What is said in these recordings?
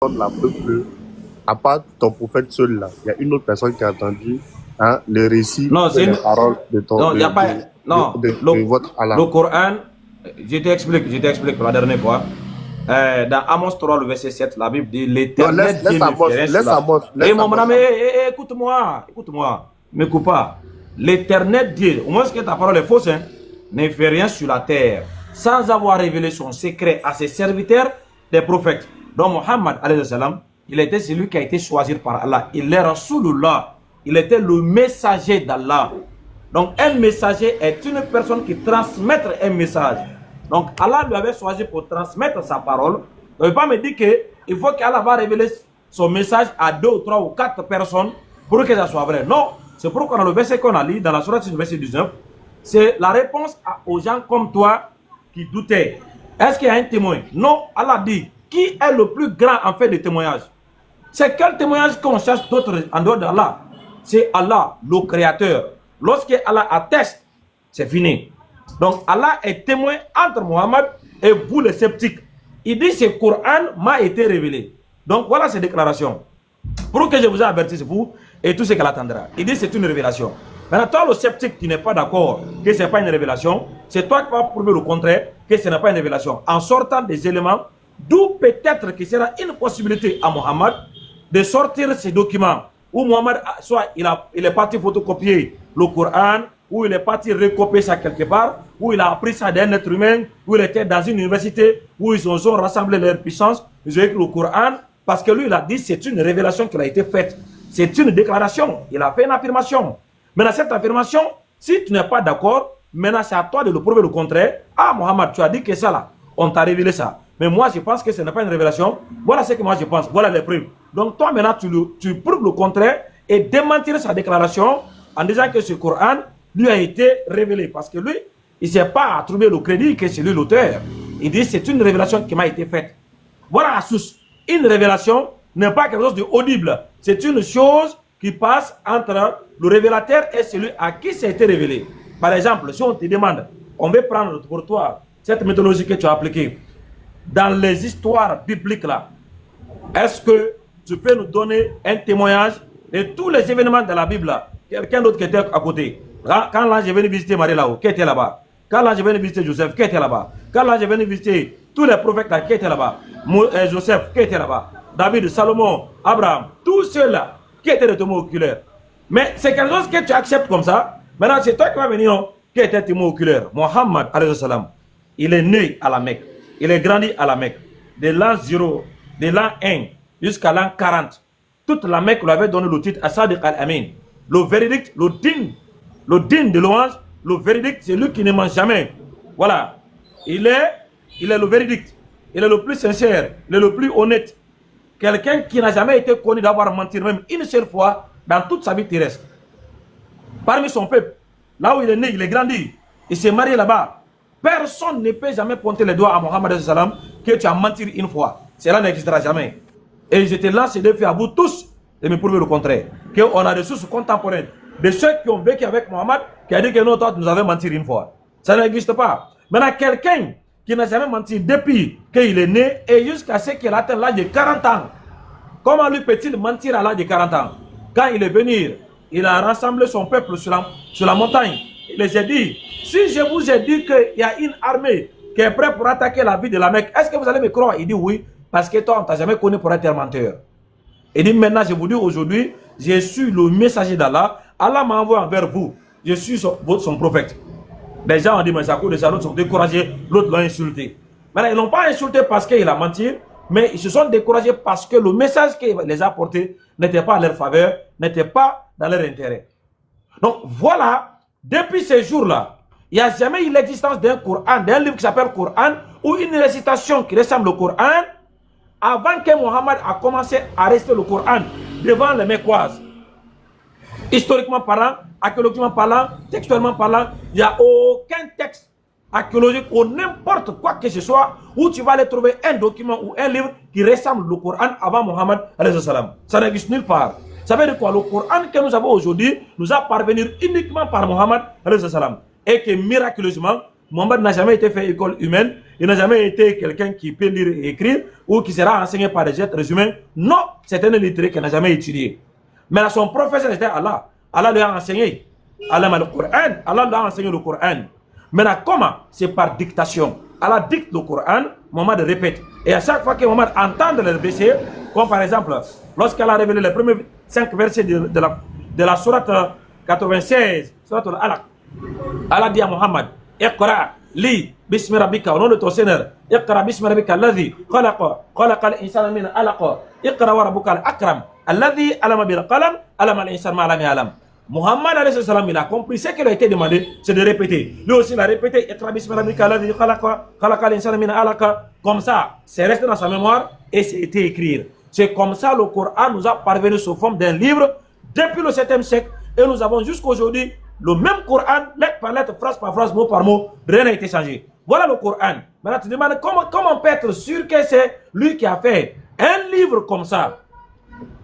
donne la preuve que, à part ton prophète seul là, il y a une autre personne qui a entendu le récit Non, et les paroles de ton non, il n'y a pas. Non, de votre le Allah. Coran, je t'explique pour la dernière fois. Dans Amos 3, le verset 7, la Bible dit l'Éternel Dieu ne fait rien sur la terre. Et mon ami, écoute-moi, ne coupe pas. L'Éternel Dieu, au moins que ta parole est fausse, hein, ne fait rien sur la terre sans avoir révélé son secret à ses serviteurs, des prophètes. Donc Mohammed, il était celui qui a été choisi par Allah. Il est Rasulullah. Il était le messager d'Allah. Donc un messager est une personne qui transmet un message. Donc Allah lui avait choisi pour transmettre sa parole. Donc il ne peut pas me dire qu'il faut qu'Allah va révéler son message à 2 ou 3 ou 4 personnes pour que ça soit vrai. Non, c'est pourquoi dans le verset qu'on a lu, dans la sourate verset 19, c'est la réponse aux gens comme toi qui doutaient. Est-ce qu'il y a un témoin? Non, Allah dit, qui est le plus grand en fait de témoignage? C'est quel témoignage qu'on cherche d'autres en dehors d'Allah? C'est Allah, le créateur. Lorsque Allah atteste, c'est fini. Donc Allah est témoin entre Mohammed et vous les sceptiques. Il dit ce Coran m'a été révélé. Donc voilà ces déclarations. Pour que je vous ai averti, c'est vous et tout ce qu'elle attendra. Il dit c'est une révélation. Maintenant, toi le sceptique qui n'est pas d'accord que ce n'est pas une révélation, c'est toi qui vas prouver le contraire que ce n'est pas une révélation. En sortant des éléments, d'où peut-être que sera une possibilité à Mohammed de sortir ces documents. Où Mohammed, soit il est parti photocopier le Coran, ou il est parti recopier ça quelque part, où il a appris ça d'un être humain, où il était dans une université, où ils ont rassemblé leur puissance, ils ont écrit le Coran, parce que lui, il a dit c'est une révélation qui a été faite. C'est une déclaration. Il a fait une affirmation. Maintenant, cette affirmation, si tu n'es pas d'accord, maintenant c'est à toi de le prouver le contraire. Ah, Mohammed, tu as dit que ça là, on t'a révélé ça. Mais moi, je pense que ce n'est pas une révélation. Voilà ce que moi je pense. Voilà les preuves. Donc toi, maintenant, tu prouves le contraire et démentir sa déclaration en disant que ce Coran lui a été révélé. Parce que lui, il ne sait pas trouver le crédit que c'est lui l'auteur. Il dit c'est une révélation qui m'a été faite. Voilà la source. Une révélation n'est pas quelque chose d'audible. C'est une chose qui passe entre le révélateur et celui à qui ça a été révélé. Par exemple, si on te demande, on veut prendre pour toi cette méthodologie que tu as appliquée dans les histoires bibliques là, est-ce que tu peux nous donner un témoignage de tous les événements de la Bible là? Quelqu'un d'autre qui était à côté. Quand l'ange est venu visiter Marie là-haut, qui était là-bas? Quand l'ange est venu visiter Joseph, qui était là-bas? Quand l'ange est venu visiter tous les prophètes là, qui étaient là-bas? Joseph, qui était là-bas? David, Salomon, Abraham, tous ceux-là qui étaient des témoins oculaires. Mais c'est quelque chose que tu acceptes comme ça. Maintenant, c'est toi qui vas venir, non? Qui était témoin oculaire? Mohammed, il est né à la Mecque. Il est grandi à la Mecque. De l'an 0, de l'an 1 jusqu'à l'an 40. Toute la Mecque lui avait donné le titre As-Sadiq al-Amin. Le verdict, le digne de louange, le verdict, c'est lui qui ne ment jamais. Voilà. Il est le verdict. Il est le plus sincère. Il est le plus honnête. Quelqu'un qui n'a jamais été connu d'avoir menti, même une seule fois, dans toute sa vie terrestre. Parmi son peuple, là où il est né, il est grandi. Il s'est marié là-bas. Personne ne peut jamais pointer les doigts à Mohammed que tu as menti une fois. Cela n'existera jamais. Et je te lance ce défi à vous tous de me prouver le contraire. Qu'on a des sources contemporaines de ceux qui ont vécu avec Mohammed qui a dit que nous, toi, nous avons menti une fois. Ça n'existe pas. Maintenant, quelqu'un qui n'a jamais menti depuis qu'il est né et jusqu'à ce qu'il atteint l'âge de 40 ans. Comment lui peut-il mentir à l'âge de 40 ans? Quand il est venu, il a rassemblé son peuple sur la montagne. Il les a dit, si je vous ai dit qu'il y a une armée qui est prête pour attaquer la ville de la Mecque, est-ce que vous allez me croire? Il dit oui, parce que toi, on ne t'a jamais connu pour être un menteur. Il dit maintenant, je vous dis aujourd'hui, je suis le messager d'Allah. Allah m'a envoyé envers vous. Je suis son prophète. Les gens ont dit, mais ça coûte de ça, l'autre sont découragés, l'autre l'a insulté. Maintenant, ils n'ont pas insulté parce qu'il a menti, mais ils se sont découragés parce que le message qu'il les a apporté n'était pas à leur faveur, n'était pas dans leur intérêt. Donc voilà, depuis ces jours-là, il n'y a jamais eu l'existence d'un Coran, d'un livre qui s'appelle Coran, ou une récitation qui ressemble au Coran, avant que Mohammed a commencé à réciter le Coran devant les Mecquoises. Historiquement parlant, archéologiquement parlant, textuellement parlant, il n'y a aucun texte archéologique ou n'importe quoi que ce soit où tu vas aller trouver un document ou un livre qui ressemble au Coran avant Mohammed. Ça n'existe nulle part. Ça veut dire quoi? Le Coran que nous avons aujourd'hui nous a parvenu uniquement par Mohammed. Et que miraculeusement, Mohammed n'a jamais été fait école humaine Il n'a jamais été quelqu'un qui peut lire et écrire ou qui sera enseigné par des êtres humains. Non, c'est un illettré qui n'a jamais étudié. Mais son professeur était Allah. Allah lui a enseigné. Allah lui a enseigné le Coran. Maintenant, comment? C'est par dictation. Allah dicte le Coran, Mohammed répète. Et à chaque fois que Mohammed entend le verset, comme par exemple, lorsqu'elle a révélé les premiers 5 versets de la sourate 96, sourate Al-Alaq, Allah dit à Mohammed, Iqra, lis, bismi rabbika, au nom de ton Seigneur. Iqra, bismi rabbika, alladhi, khalaqa al-insana min alaq. Iqra wa rabbuka al-akram, alladhi alama bil qalam, alama al-insana ma lam ya'lam. Muhammad alayhi salam, il a compris ce qu'il a été demandé, c'est de répéter. Lui aussi, il a répété, Iqra, bismi rabbika, alladhi, khalaqa al-insana min alaq. Comme ça, c'est resté dans sa mémoire et c'est été écrit. C'est comme ça le Coran nous a parvenu sous forme d'un livre depuis le 7e siècle et nous avons jusqu'aujourd'hui le même Coran, lettre par lettre, phrase par phrase, mot par mot, rien n'a été changé. Voilà le Coran. Maintenant, tu te demandes comment on peut être sûr que c'est lui qui a fait un livre comme ça,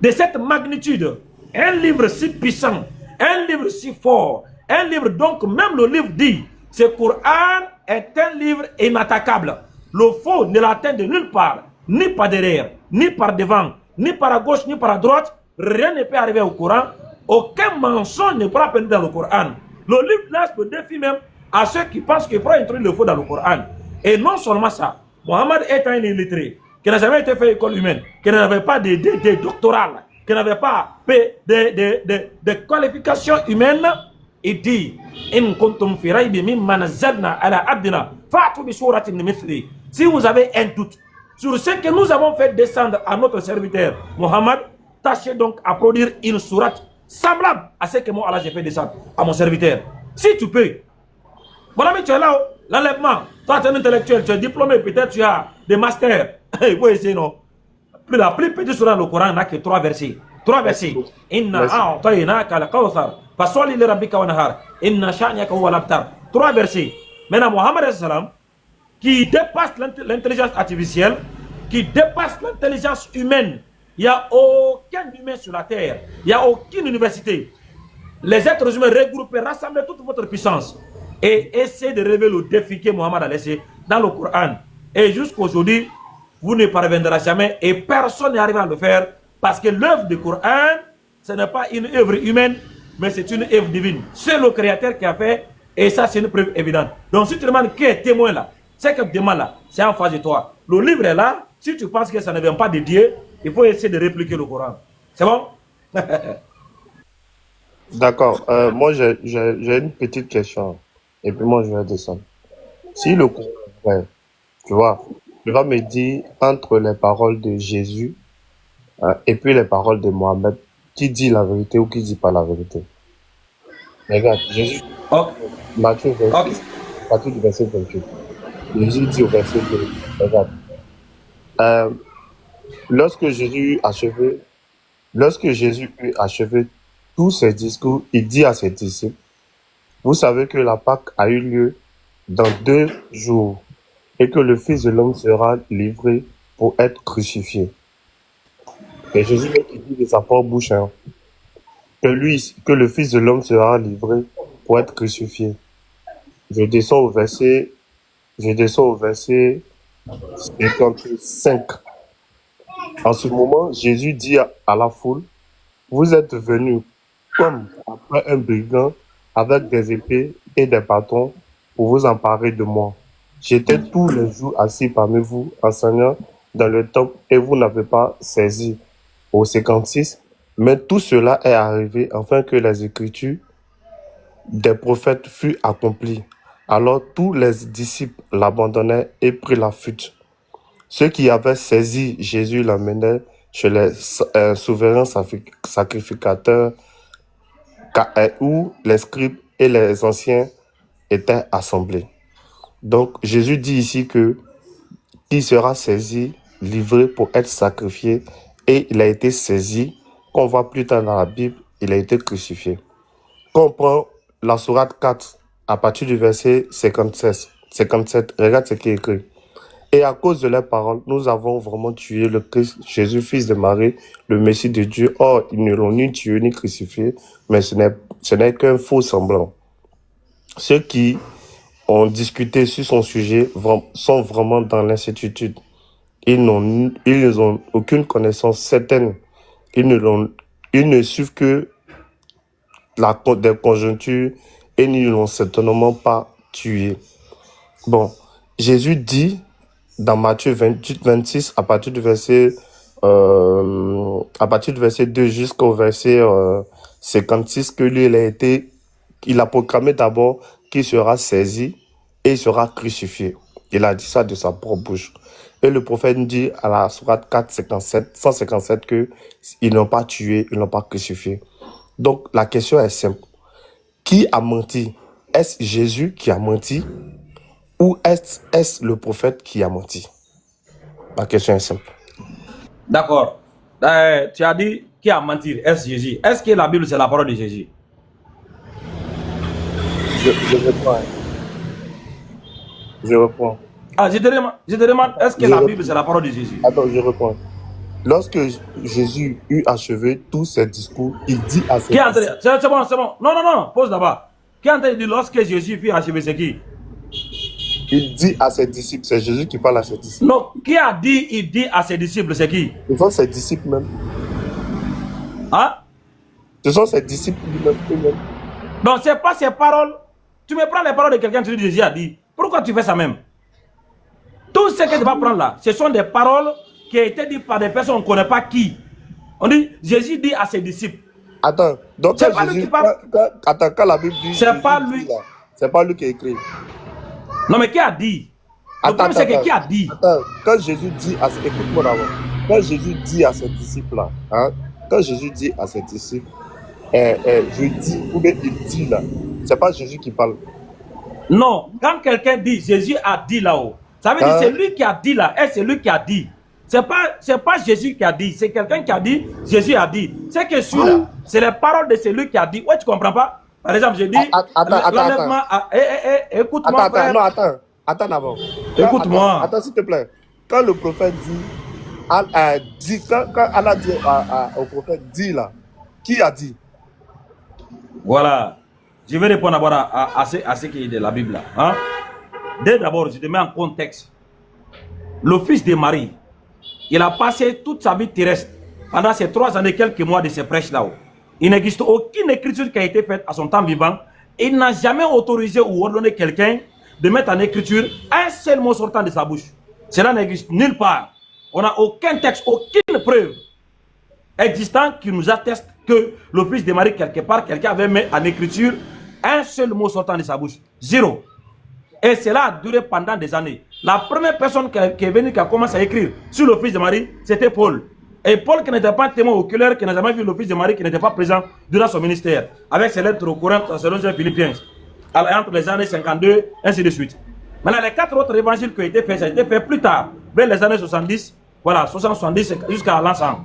de cette magnitude, un livre si puissant, un livre si fort, un livre, donc même le livre dit, ce Coran est un livre inattaquable. Le faux ne l'atteint de nulle part, ni par derrière, ni par devant, ni par à gauche, ni par à droite. Rien ne peut arriver au Coran. Aucun mensonge ne pourra pénétrer dans le Coran. Le livre lance le défi même à ceux qui pensent qu'ils pourront introduire le faux dans le Coran. Et non seulement ça, Mohammed est un illettré, qui n'a jamais été fait école humaine, qui n'avait pas de doctorat, qui n'avait pas de qualifications humaines. Il dit, In kuntum fi raybi mimma nazzalna ala abdina fa'tu bi suratin mithli. Si vous avez un doute sur ce que nous avons fait descendre à notre serviteur Mohammed, tâchez donc à produire une sourate semblable à ce que moi Allah j'ai fait descendre à mon serviteur. Si tu peux. Mon ami, tu es là, l'enlèvement. Toi, tu es un intellectuel, tu es diplômé, peut-être tu as des masters. Il faut essayer, non? La plus petite sourate dans le Coran n'a que 3 versets. 3 versets. Inna a'tainaka al-kawthar fasolli li rabbika wanhar. Inna sha'naka huwa al-abtar. 3 versets. Maintenant, Mohammed sallam, qui dépasse l'intelligence artificielle, qui dépasse l'intelligence humaine. Il n'y a aucun humain sur la terre. Il n'y a aucune université. Les êtres humains regroupés, rassemblez toute votre puissance et essayez de relever le défi que Mohammed a laissé dans le Coran. Et jusqu'aujourd'hui, vous ne parviendrez jamais et personne n'est arrivé à le faire parce que l'œuvre du Coran, ce n'est pas une œuvre humaine, mais c'est une œuvre divine. C'est le Créateur qui a fait et ça, c'est une preuve évidente. Donc, si tu demandes qui est témoin là, c'est que demande là, c'est en face de toi. Le livre est là. Si tu penses que ça ne vient pas de Dieu, il faut essayer de répliquer le Coran. C'est bon? D'accord. Moi, j'ai une petite question. Et puis moi, je vais descendre. Si le Coran est vrai, tu vois, tu vas me dire entre les paroles de Jésus et puis les paroles de Mohammed, qui dit la vérité ou qui dit pas la vérité? Regarde, Jésus, Matthieu 26, à partir du verset 28. Jésus dit au verset 2, regarde. Lorsque Jésus eut achevé tous ses discours, il dit à ses disciples, vous savez que la Pâque a eu lieu dans 2 jours et que le Fils de l'homme sera livré pour être crucifié. Et Jésus dit de sa propre bouche, que le Fils de l'homme sera livré pour être crucifié. Je descends au verset 55. En ce moment, Jésus dit à la foule, vous êtes venus comme après un brigand avec des épées et des bâtons pour vous emparer de moi. J'étais tous les jours assis parmi vous, enseignant dans le temple, et vous n'avez pas saisi. Au 56, mais tout cela est arrivé afin que les Écritures des prophètes furent accomplies. Alors tous les disciples l'abandonnèrent et prirent la fuite. Ceux qui avaient saisi Jésus l'emmenaient chez les souverains sacrificateurs où les scribes et les anciens étaient assemblés. Donc Jésus dit ici que qui sera saisi, livré pour être sacrifié, et il a été saisi. Quand on voit plus tard dans la Bible, il a été crucifié. Quand on prend la sourate 4, à partir du verset 57, regarde ce qui est écrit. Et à cause de leurs paroles, nous avons vraiment tué le Christ, Jésus, fils de Marie, le Messie de Dieu. Or, ils ne l'ont ni tué ni crucifié, mais ce n'est qu'un faux semblant. Ceux qui ont discuté sur son sujet sont vraiment dans l'incertitude. Ils n'ont aucune connaissance certaine. Ils ne suivent que des conjonctures et ils ne l'ont certainement pas tué. Bon, Jésus dit dans Matthieu 28, 26, à partir du verset 2 jusqu'au verset 56, que lui, il a proclamé d'abord qu'il sera saisi et il sera crucifié. Il a dit ça de sa propre bouche. Et le prophète dit à la sourate 157 qu'ils n'ont pas tué, ils n'ont pas crucifié. Donc la question est simple. Qui a menti? Est-ce Jésus qui a menti ou est-ce le prophète qui a menti? La question est simple. D'accord. Tu as dit qui a menti? Est-ce Jésus? Est-ce que la Bible c'est la parole de Jésus? Je reprends. Ah, je te demande, est-ce que la Bible c'est la parole de Jésus? Attends, je reprends. Lorsque Jésus eut achevé tous ses discours, il dit à ses disciples... C'est bon. Non, pause d'abord. Qui a entendu lorsque Jésus fut achevé, c'est qui? Il dit à ses disciples, c'est Jésus qui parle à ses disciples. Non, qui a dit, il dit à ses disciples, c'est qui? Ce sont ses disciples même. Hein? Ce sont ses disciples eux-mêmes. Donc, c'est pas ses paroles. Tu me prends les paroles de quelqu'un, tu dis Jésus a dit. Pourquoi tu fais ça même? Tout ce que tu vas prendre là, ce sont des paroles qui ont été dites par des personnes, on ne connaît pas qui. On dit, Jésus dit à ses disciples. Attends, donc c'est pas Jésus, lui qui parle. Quand la Bible dit... C'est pas lui. C'est pas lui qui a écrit. Non, mais qui a dit? Le problème, c'est que qui a dit? Attends, quand Jésus dit à... Écoute-moi d'abord. Quand Jésus dit à ses disciples là, quand Jésus dit à ses disciples, je dis, ou bien il dit là, c'est pas Jésus qui parle. Non, quand quelqu'un dit, Jésus a dit là-haut, ça veut dire c'est lui qui a dit là, et c'est lui qui a dit. C'est pas Jésus qui a dit, c'est quelqu'un qui a dit, Jésus a dit. C'est que celui-là, c'est les paroles de celui qui a dit. Ouais, tu comprends pas? Par exemple, j'ai dit, attends. Écoute-moi, frère. Attends d'abord. Écoute-moi. Attends, s'il te plaît. Quand le prophète dit, quand Allah dit au prophète, dit là, qui a dit? Voilà. Je vais répondre d'abord à ce qui est de la Bible là. Hein? Dès d'abord, je te mets en contexte. Le fils de Marie, il a passé toute sa vie terrestre pendant ces 3 ans et quelques mois de ses prêches là-haut. Il n'existe aucune écriture qui a été faite à son temps vivant. Il n'a jamais autorisé ou ordonné quelqu'un de mettre en écriture un seul mot sortant de sa bouche. Cela n'existe nulle part. On n'a aucun texte, aucune preuve existant qui nous atteste que le fils de Marie, quelque part, quelqu'un avait mis en écriture un seul mot sortant de sa bouche. Zéro. Et cela a duré pendant des années. La première personne qui est venue, qui a commencé à écrire sur le fils de Marie, c'était Paul. Et Paul, qui n'était pas un témoin oculaire, qui n'a jamais vu le fils de Marie, qui n'était pas présent durant son ministère, avec ses lettres au Coran, selon Philippiens, entre les années 52, ainsi de suite. Maintenant, les 4 autres évangiles qui ont été faits, ça a été fait plus tard, vers les années 70, voilà, 70 jusqu'à l'ensemble.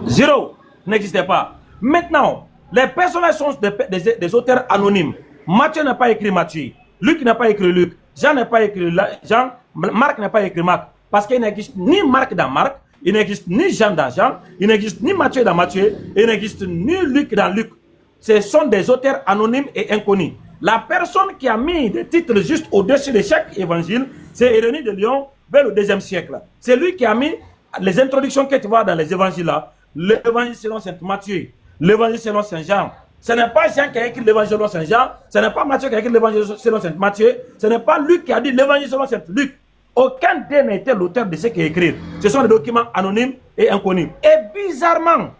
Zéro n'existait pas. Maintenant, les personnages sont des auteurs anonymes. Matthieu n'a pas écrit Matthieu. Luc n'a pas écrit Luc. Jean n'a pas écrit Jean. Marc n'a pas écrit Marc. Parce qu'il n'existe ni Marc dans Marc, il n'existe ni Jean dans Jean, il n'existe ni Matthieu dans Matthieu, il n'existe ni Luc dans Luc. Ce sont des auteurs anonymes et inconnus. La personne qui a mis des titres juste au-dessus de chaque évangile, c'est Irénée de Lyon vers le 2e siècle. C'est lui qui a mis les introductions que tu vois dans les évangiles là. L'évangile selon Saint Matthieu, l'évangile selon Saint Jean. Ce n'est pas Jean qui a écrit l'évangile selon Saint Jean, ce n'est pas Matthieu qui a écrit l'évangile selon Saint Matthieu, ce n'est pas Luc qui a dit l'évangile selon Saint Luc. Aucun d'eux n'a été l'auteur de ce qu'il a écrit. Ce sont des documents anonymes et inconnus. Et bizarrement,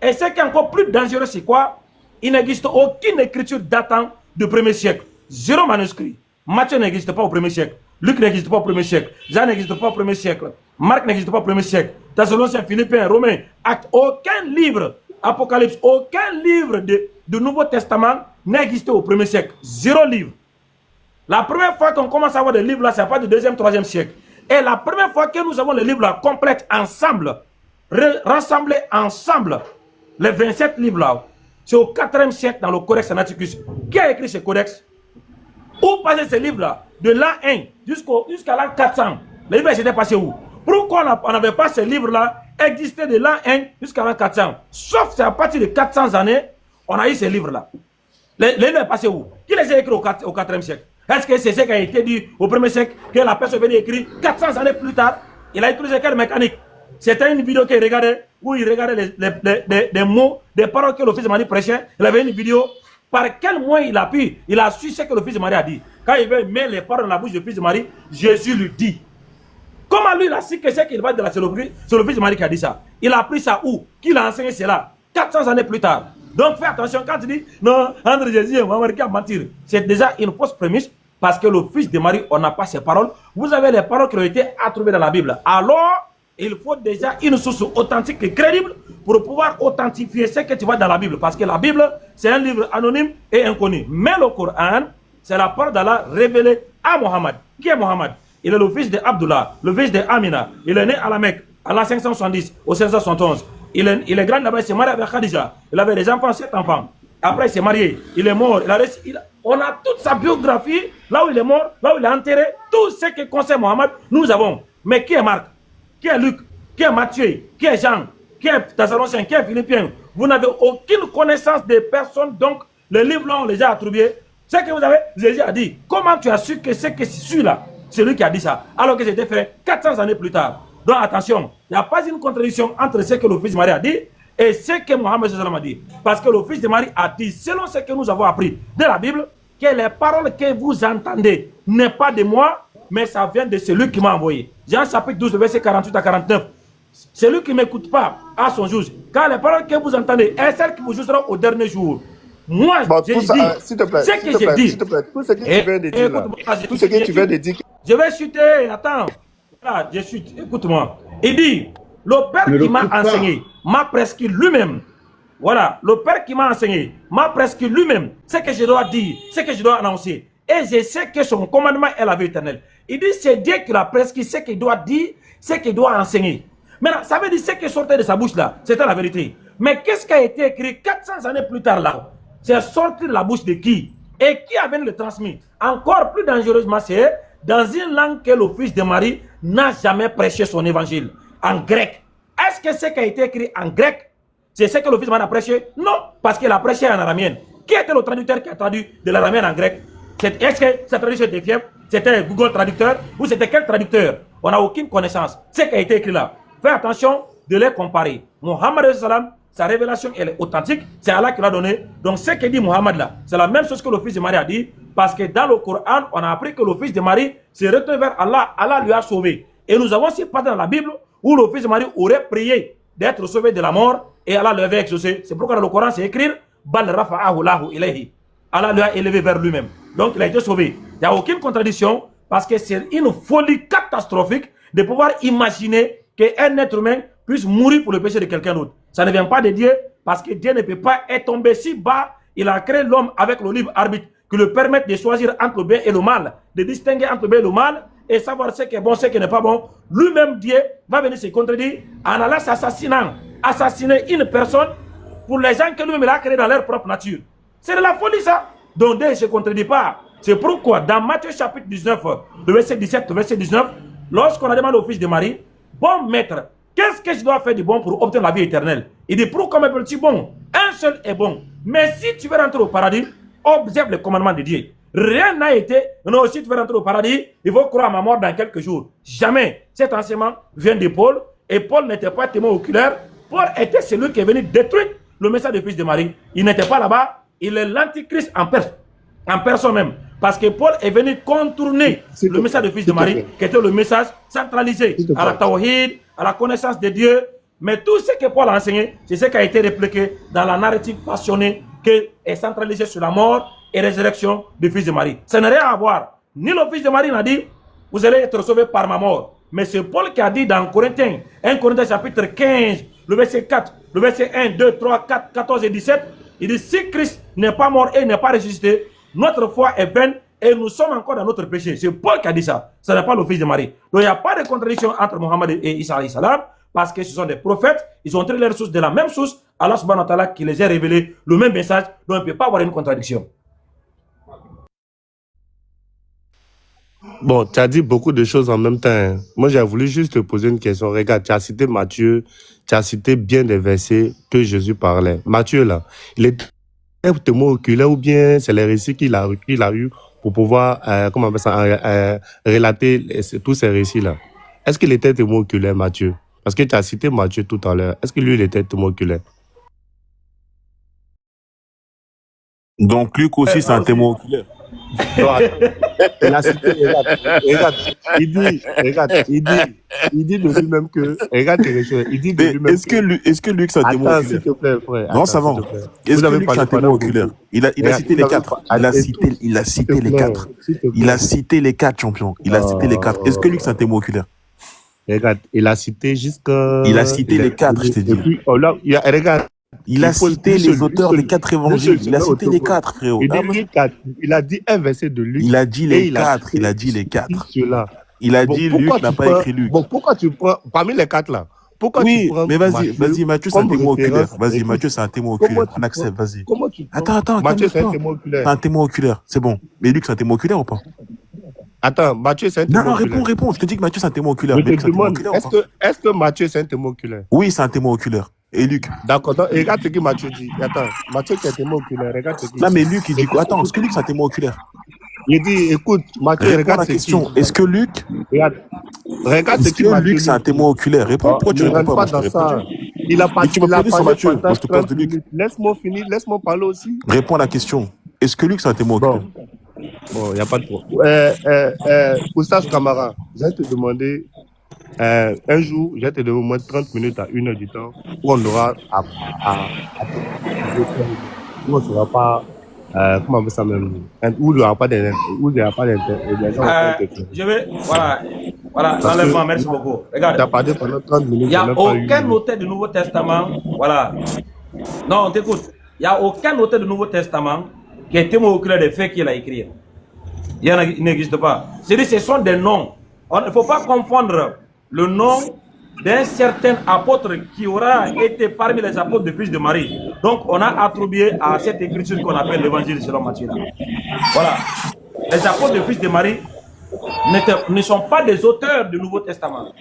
et ce qui est encore plus dangereux, c'est quoi? Il n'existe aucune écriture datant du 1er siècle. Zéro manuscrit. Matthieu n'existe pas au 1er siècle. Luc n'existe pas au 1er siècle. Jean n'existe pas au 1er siècle. Marc n'existe pas au 1er siècle. Thessaloniciens, Philippiens, Romains, Actes, aucun livre, Apocalypse, aucun livre du Nouveau Testament n'existait au 1er siècle. Zéro livre. La première fois qu'on commence à avoir des livres là, c'est pas du 2e, 3e siècle. Et la première fois que nous avons les livres là complètes ensemble, rassemblés ensemble, les 27 livres là, c'est au 4e siècle dans le Codex Sinaiticus. Qui a écrit ce codex? Où passaient ces livres là? De l'an 1 jusqu'à l'an 400. Les livres étaient passés où? Pourquoi on n'avait pas ces livres-là existé de l'an 1 jusqu'à l'an 400? Sauf c'est à partir de 400 années, on a eu ces livres-là. Les livres sont passés où? Qui les a écrits au 4e siècle? Est-ce que c'est ce qui a été dit au premier siècle que la personne venait écrire 400 années plus tard? Il a utilisé quelle mécanique? C'était une vidéo qu'il regardait, où il regardait des mots, des paroles que le fils de Marie prêchait. Il avait une vidéo. Par quel moyen il a su ce que le fils de Marie a dit? Quand il veut mettre les paroles dans la bouche du fils de Marie, Jésus lui dit. Comment lui il a su que c'est qu'il va de la c'est le fils de Marie qui a dit ça? Il a appris ça où? Qui l'a enseigné cela? 400 années plus tard. Donc fais attention quand tu dis non, entre Jésus et Mohamed qui a mentir. C'est déjà une fausse prémisse parce que le fils de Marie, on n'a pas ses paroles. Vous avez les paroles qui ont été attribuées dans la Bible. Alors, il faut déjà une source authentique et crédible pour pouvoir authentifier ce que tu vois dans la Bible. Parce que la Bible, c'est un livre anonyme et inconnu. Mais le Coran, c'est la parole d'Allah révélée à Mohammed. Qui est Mohammed? Il est le fils d'Abdullah, le fils d'Amina. Il est né à la Mecque, à la 570, au 571. Il est grand là-bas, il s'est marié avec Khadija. Il avait des enfants, 7 enfants. Après, il s'est marié. Il est mort. On a toute sa biographie, là où il est mort, là où il est enterré. Tout ce qui concerne Mohammed, nous avons. Mais qui est Marc? Qui est Luc? Qui est Matthieu? Qui est Jean? Qui est Thessaloniciens? Qui est Philippiens? Vous n'avez aucune connaissance des personnes, donc les livres-là, on les a attribués. Ce que vous avez, Jésus a dit. Comment tu as su que c'est celui-là, c'est lui qui a dit ça, alors que c'était fait 400 années plus tard? Donc attention, il n'y a pas une contradiction entre ce que le fils de Marie a dit et ce que Mohammed a dit. Parce que le fils de Marie a dit, selon ce que nous avons appris de la Bible, que les paroles que vous entendez n'est pas de moi, mais ça vient de celui qui m'a envoyé. Jean chapitre 12, verset 48 à 49. Celui qui ne m'écoute pas à son juge, car les paroles que vous entendez est celle qui vous jugera au dernier jour. Moi, j'ai dit, s'il te plaît, ce que j'ai dit, tout ce que tu viens de dire, tout ce que tu viens de dire. Je vais chuter, attends. Voilà, je chute, écoute-moi. Il dit, le père qui m'a enseigné, m'a prescrit lui-même. Voilà, le père qui m'a enseigné, m'a prescrit lui-même ce que je dois dire, ce que je dois annoncer. Et je sais que son commandement est la vie éternelle. Il dit, c'est Dieu qui l'a prescrit ce qu'il doit dire, ce qu'il doit enseigner. Maintenant, ça veut dire ce qui sortait de sa bouche là, c'était la vérité. Mais qu'est-ce qui a été écrit 400 années plus tard là? C'est sorti de la bouche de qui? Et qui avait le transmis? Encore plus dangereusement, c'est dans une langue que le fils de Marie n'a jamais prêché son évangile, en grec. Est-ce que ce qui a été écrit en grec, c'est ce que le fils de Marie a prêché? Non, parce qu'il a prêché en araméen. Qui était le traducteur qui a traduit de l'araméen en grec? Est-ce que cette traduction était fiable? C'était Google Traducteur ou c'était quel traducteur? On n'a aucune connaissance. Ce qui a été écrit là, faites attention de les comparer. Mohammed, sa révélation, elle est authentique. C'est Allah qui l'a donné. Donc, ce que dit Mohammed là, c'est la même chose que le fils de Marie a dit. Parce que dans le Coran, on a appris que le fils de Marie s'est retourné vers Allah. Allah lui a sauvé. Et nous avons aussi pas dans la Bible où le fils de Marie aurait prié d'être sauvé de la mort et Allah lui avait exaucé. C'est pourquoi dans le Coran, c'est écrit Bal rafa'ahu lahu ilayhi. Allah lui a élevé vers lui-même. Donc, il a été sauvé. Il n'y a aucune contradiction parce que c'est une folie catastrophique de pouvoir imaginer qu'un être humain puisse mourir pour le péché de quelqu'un d'autre. Ça ne vient pas de Dieu parce que Dieu ne peut pas être tombé si bas. Il a créé l'homme avec le libre arbitre qui le permet de choisir entre le bien et le mal, de distinguer entre le bien et le mal et savoir ce qui est bon, ce qui n'est pas bon. Lui-même, Dieu, va venir se contredire en allant assassiner une personne pour les gens que lui-même a créés dans leur propre nature. C'est de la folie ça. Donc Dieu ne se contredit pas. C'est pourquoi dans Matthieu chapitre 19, le verset 17, le verset 19, lorsqu'on a demandé au fils de Marie, bon maître, qu'est-ce que je dois faire de bon pour obtenir la vie éternelle? Il dit, pour comme un petit bon, un seul est bon. Mais si tu veux rentrer au paradis, observe les commandements de Dieu. Rien n'a été, non, si tu veux rentrer au paradis, il faut croire à ma mort dans quelques jours. Jamais. Cet enseignement vient de Paul, et Paul n'était pas témoin oculaire. Paul était celui qui est venu détruire le message du fils de Marie. Il n'était pas là-bas, il est l'antichrist en personne même. Parce que Paul est venu contourner le message du fils de Marie, qui était le message centralisé à la tawhid, à la connaissance de Dieu. Mais tout ce que Paul a enseigné, c'est ce qui a été répliqué dans la narrative passionnée qui est centralisée sur la mort et résurrection du fils de Marie. Ça n'a rien à voir. Ni le fils de Marie n'a dit, vous allez être sauvés par ma mort. Mais c'est Paul qui a dit dans Corinthiens, 1 Corinthiens chapitre 15, le verset 4, le verset 1, 2, 3, 4, 14 et 17, il dit, si Christ n'est pas mort et n'est pas ressuscité, notre foi est vaine et nous sommes encore dans notre péché. C'est Paul qui a dit ça. Ce n'est pas le fils de Marie. Donc il n'y a pas de contradiction entre Mohammed et Isa alayhi salam parce que ce sont des prophètes. Ils ont tiré leurs sources de la même source. Allah subhanahu wa ta'ala qui les a révélé le même message. Donc il ne peut pas avoir une contradiction. Bon, tu as dit beaucoup de choses en même temps. Moi, j'ai voulu juste te poser une question. Regarde, tu as cité Matthieu, tu as cité bien des versets que Jésus parlait. Matthieu, là, il est témoin oculaire ou bien c'est les récits qu'il a eu pour pouvoir, comment on appelle ça, relater tous ces récits-là. Est-ce qu'il était témoin oculaire, Mathieu? Parce que tu as cité Mathieu tout à l'heure. Est-ce que lui, il était témoin oculaire? Donc, Luc aussi, c'est un témoin oculaire. Non, il a cité, regarde, il dit de lui-même que, regarde, il dit de lui-même est-ce que Luc, c'est un témoin oculaire? S'il te plaît, frère. Non, ça va. Est-ce que Luc, c'est un témoin oculaire? Il a cité les quatre. Il a cité les quatre. Il a cité les quatre champions. Il a cité les quatre. Est-ce que Luc, c'est un témoin oculaire? Regarde, il a cité jusqu'à... Il a cité les quatre, je t'ai dit. Et puis, oh là, regarde. Il a cité les auteurs des quatre évangiles. Il a cité les quatre, frérot. Il a dit un verset de Luc. Il a dit les quatre. Il a dit les quatre. Il a dit Luc n'a pas écrit Luc. Bon, pourquoi tu prends, parmi les quatre là, pourquoi tu prends... Oui, mais vas-y, Mathieu, c'est un témoin oculaire. Vas-y, Mathieu, c'est un témoin oculaire. On accepte, vas-y. Comment tu prends... Attends, Mathieu, c'est un témoin oculaire. C'est un témoin oculaire, c'est bon. Mais Luc, c'est un témoin oculaire ou pas? Attends, Mathieu, c'est un témoin oculaire. Non, réponds. Je te dis que Mathieu, c'est un témoin oculaire. Je te demande, est-ce que Mathieu, c'est un témoin oculaire? Oui, c'est un témoin oculaire. Et Luc? D'accord, regarde ce que Mathieu dit. Attends, Mathieu, c'est un témoin oculaire. Regarde ce qu'il dit. Non, mais Luc, il dit quoi? Attends, est-ce que Luc, c'est un témoin oculaire? Il dit, écoute, Mathieu, regarde la question. Est-ce que Luc... Regarde ce que Luc, c'est un témoin oculaire? Réponds, pourquoi tu réponds pas dans ça? Il a pas tu m'as parlé sur Mathieu, moi je te parle de Luc. Laisse-moi finir, laisse-moi parler aussi. Réponds à la question. Est-ce que Luc, c'est un témoin oculaire? Bon, il n'y a pas de problème. Oustaz Kamara, je vais te demander, un jour, je vais te donner au moins 30 minutes à 1 heure du temps où on aura où on ne sera pas, comment on veut ça même, où il n'y aura pas je vais, voilà, l'enlèvement, merci beaucoup. Regarde, tu as parlé pendant 30 minutes. Il n'y a aucun auteur du Nouveau Testament, voilà. Non, t'écoute, il n'y a aucun auteur du Nouveau Testament qui est témoin oculaire des faits qu'il a écrits. Il n'existe pas. C'est-à-dire, ce sont des noms. Il ne faut pas confondre le nom d'un certain apôtre qui aura été parmi les apôtres du Fils de Marie. Donc, on a attribué à cette écriture qu'on appelle l'évangile selon Matthieu. Voilà. Les apôtres du Fils de Marie ne sont pas des auteurs du Nouveau Testament.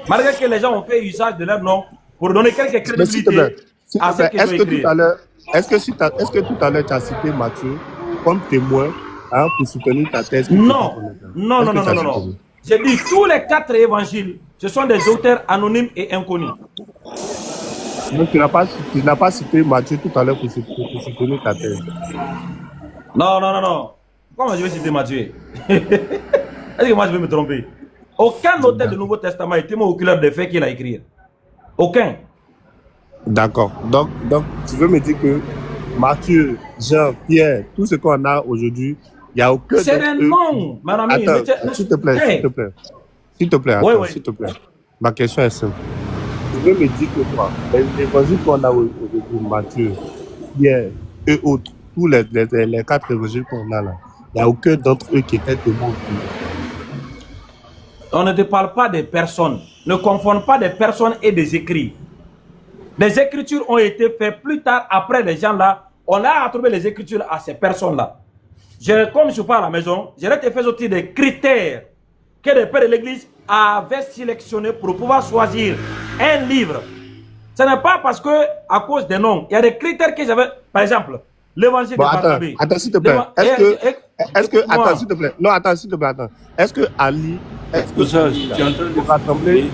Malgré que les gens ont fait usage de leur nom pour donner quelques crédibilités à ce qu'ils ont écrit. Est-ce que tout à l'heure, tu as cité Matthieu comme témoin pour soutenir ta thèse? Non. J'ai dit tous les 4 évangiles, ce sont des auteurs anonymes et inconnus. Donc tu n'as pas cité Matthieu tout à l'heure pour soutenir ta thèse. Non. Comment je vais citer Matthieu? Est-ce que moi je vais me tromper? Aucun auteur du Nouveau Testament est témoin oculaire des faits qu'il a écrits. Aucun. D'accord. Donc, tu veux me dire que Matthieu, Jean, Pierre, tout ce qu'on a aujourd'hui, il n'y a aucun... C'est un nom, mon ami. Attends, s'il te plaît. S'il te plaît. Ma question est simple. Tu veux me dire que quoi, l'évangile qu'on a aujourd'hui, Matthieu, Pierre et autres, tous les 4 évangiles qu'on a là, il n'y a aucun d'entre eux qui était témoin oculaire. On ne te parle pas des personnes. Ne confonde pas des personnes et des écrits. Les écritures ont été faites plus tard, après les gens là. On a attribué les écritures à ces personnes-là. Comme je ne suis pas à la maison, je vais te faire aussi des critères que les pères de l'église avaient sélectionnés pour pouvoir choisir un livre. Ce n'est pas parce que, à cause des noms, il y a des critères que j'avais. Par exemple, l'évangile de Barnabé. Attends, s'il te plaît. Attends, s'il te plaît. Non, attends, s'il te plaît, attends. Est-ce que Ali... tu es en train de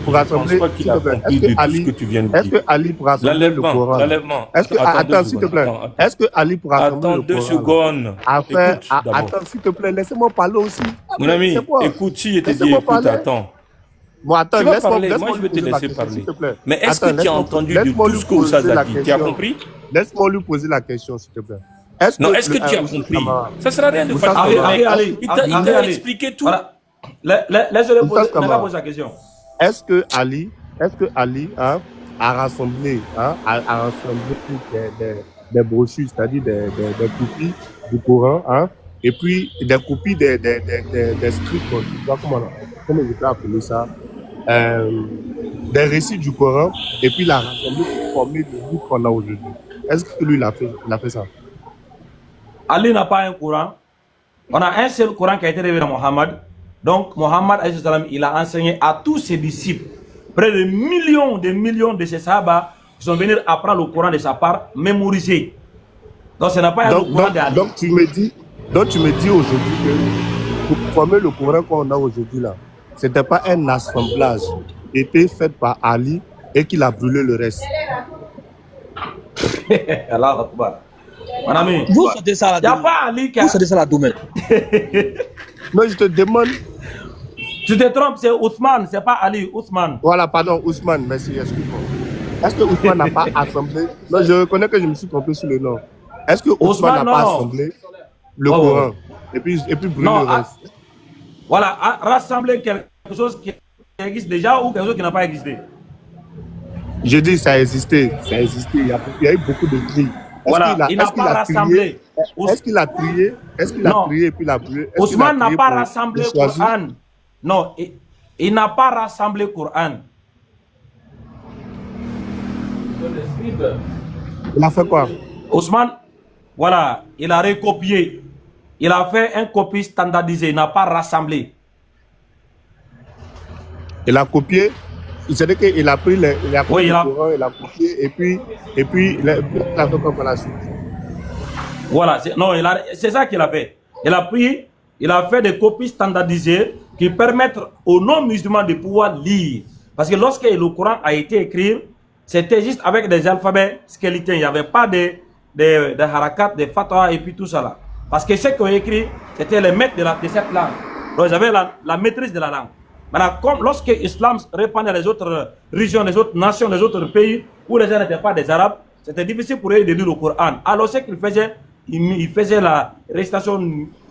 pour rassembler, qu'il a compris de tout ce que tu viens de dire. Est-ce que Ali pour rassembler le Coran? L'enlèvement. Attends, s'il te plaît. Est-ce que Ali pour rassembler le Coran? Attends 2 secondes. Attends, s'il te plaît, laissez-moi parler aussi. Mon ami, écoute, si je te dis écoute, attends. Bon, attends, tu vas parler, moi je vais te laisser parler. Mais est-ce que tu as entendu de tout ce que Oussaz a dit? Tu as compris? Laisse-moi lui poser la question, s'il te plaît. Est-ce que tu as compris? Ça sera rien de fatiguer. Il t'a expliqué tout. Laisse-le poser la question. Est-ce que Ali a rassemblé des brochures, c'est-à-dire des copies du Coran, et puis des copies des scripts, comment je peux appeler ça, des récits du Coran, et puis l'a rassemblé pour former le livre qu'on a aujourd'hui? Est-ce que lui, il a fait ça? Ali n'a pas un Coran. On a un seul Coran qui a été révélé à Mohammed. Donc, Mohammed, il a enseigné à tous ses disciples, près de millions de ses sahabas, qui sont venus apprendre le Coran de sa part, mémorisé. Donc, ce n'est pas un Coran d'Ali. Donc, tu me dis, Donc tu me dis aujourd'hui que pour former le Coran qu'on a aujourd'hui là, c'était pas un assemblage qui était fait par Ali et qu'il a brûlé le reste. Allah Akbar. Mon ami, vous sortez ça à la il n'y a pas Ali qui a... Vous sortez ça à la domaine. Non, je te demande. Tu te trompes, c'est Ousmane, c'est pas Ali, Ousmane. Voilà, pardon, Ousmane, merci, excuse-moi. Est-ce que Ousmane n'a pas assemblé? Non, je reconnais que je me suis trompé sur le nom. Est-ce que Ousmane n'a pas assemblé le Coran et puis brûlé le reste? Voilà, rassembler quelque chose qui existe déjà ou quelque chose qui n'a pas existé. Je dis ça a existé, ça a existé. Il y a eu beaucoup de cris. Voilà, il n'a pas rassemblé. Est-ce qu'il a trié? Est-ce qu'il a trié et puis il a brûlé? Ousmane n'a pas rassemblé le Coran. Non, il n'a pas rassemblé le Coran. Il a fait quoi? Ousmane, voilà, il a recopié. Il a fait un copie standardisé, il n'a pas rassemblé. Il a copié, c'est-à-dire qu'il a pris le Coran, il a copié et puis il a fait comme par la suite. Voilà, c'est ça qu'il a fait. Il a pris, il a fait des copies standardisées qui permettent aux non-musulmans de pouvoir lire. Parce que lorsque le Coran a été écrit, c'était juste avec des alphabets squelettiens. Il n'y avait pas de harakat, de fatwa et puis tout ça là. Parce que ceux qui ont écrit, c'était les maîtres de cette langue. Donc ils avaient la maîtrise de la langue. Maintenant, comme lorsque l'islam répandait dans les autres régions, les autres nations, les autres pays, où les gens n'étaient pas des arabes, c'était difficile pour eux de lire le Coran. Alors ce qu'ils faisaient, ils faisaient la récitation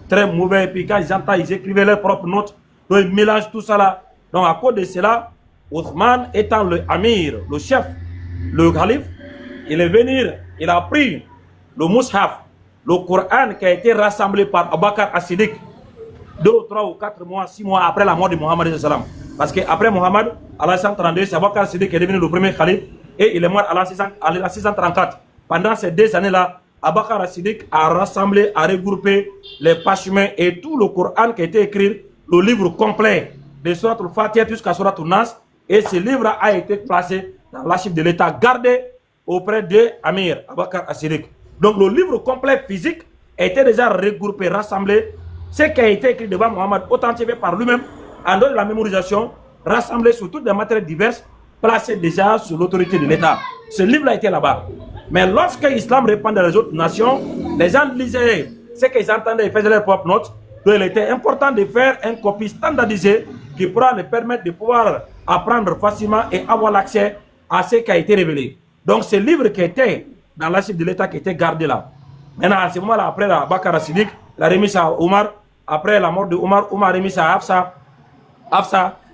très mauvaise, puis quand ils entendent, ils écrivaient leurs propres notes, donc ils mélangent tout ça là. Donc à cause de cela, Othman étant le amir, le chef, le calife, il est venu, il a pris le mushaf, le Coran qui a été rassemblé par Abu Bakr as-Siddiq 2, 3 ou 4 mois, 6 mois après la mort de Mohammed. Parce qu'après Mohammed, à la 632, c'est Abu Bakr as-Siddiq qui est devenu le premier calife et il est mort à la 634. Pendant ces 2 années-là, Abu Bakr as-Siddiq a rassemblé, a regroupé les parchemins et tout le Coran qui a été écrit, le livre complet de Surat al-Fatiha jusqu'à Surat al-Nas. Et ce livre a été placé dans l'archive de l'État, gardé auprès de Amir Abu Bakr as-Siddiq. Donc le livre complet physique était déjà regroupé, rassemblé. Ce qui a été écrit devant Mohammed, authentifié par lui-même, en dehors de la mémorisation, rassemblé sur toutes les matières diverses, placé déjà sous l'autorité de l'État. Ce livre-là était là-bas. Mais lorsque l'islam répand dans les autres nations, les gens lisaient ce qu'ils entendaient et faisaient leurs propres notes. Donc il était important de faire une copie standardisée qui pourra leur permettre de pouvoir apprendre facilement et avoir l'accès à ce qui a été révélé. Donc ce livre qui était dans l'archive de l'État qui était gardé là. Maintenant, à ce moment-là, après la Bakr as-Siddiq, la remise à Omar, après la mort de Omar, Omar a remis à Hafsa,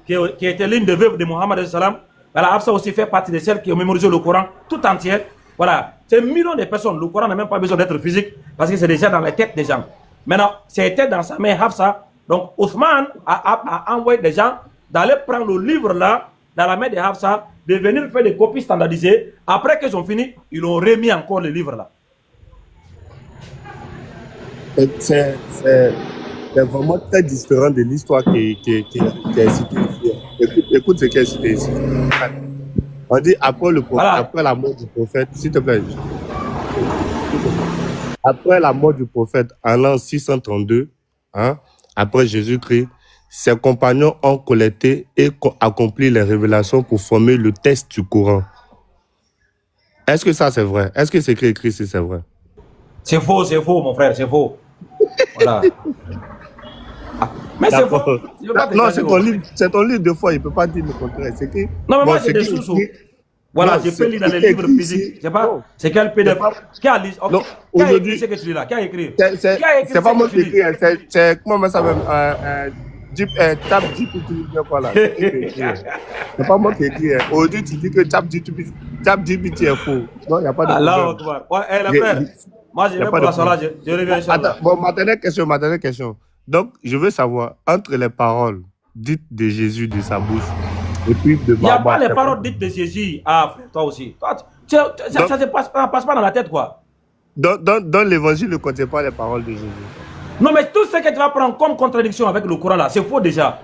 qui était l'une des veuves de Mohammed. Voilà, Hafsa aussi fait partie de celles qui ont mémorisé le Coran tout entier. Voilà, c'est millions de personnes. Le Coran n'a même pas besoin d'être physique parce que c'est déjà dans la tête des gens. Maintenant, c'était dans sa main Hafsa. Donc, Othman a envoyé des gens d'aller prendre le livre là, dans la main de Hafsa, de venir faire des copies standardisées. Après qu'ils ont fini, ils ont remis encore le livre là. C'est vraiment très différent de l'histoire qui est citée ici. Écoute ce qui est cité ici. On dit après la mort du prophète, s'il te plaît. Après la mort du prophète en l'an 632, après Jésus-Christ, ses compagnons ont collecté et accompli les révélations pour former le texte du Coran. Est-ce que ça c'est vrai? Est-ce que c'est écrit si c'est vrai? C'est faux, mon frère, c'est faux. Voilà. Mais c'est faux. Non, c'est ton livre de foi, il ne peut pas dire le contraire. C'est que, non, mais moi j'ai des sous-sous. Voilà, je peux lire dans les livres physiques. Je sais pas, c'est quel PDF. Qui a lu? Qui a écrit ce que tu lis là? Qui a écrit? C'est pas moi qui écris, c'est comment ça s'appelle? ChatGPT, quoi là. C'est pas moi qui écris. Aujourd'hui, tu dis que ChatGPT est faux. Non, il n'y a pas de problème. Allah, moi, je vais pour la salle, je reviens sur ça. Bon, ma dernière question. Donc, je veux savoir, entre les paroles dites de Jésus de sa bouche et puis de Baba... Il n'y a pas les paroles dites de Jésus. Ah, frère, toi aussi. Ça ne passe pas dans la tête, quoi. Dans l'évangile ne contient pas les paroles de Jésus. Non, mais tout ce que tu vas prendre comme contradiction avec le Coran, là, c'est faux déjà.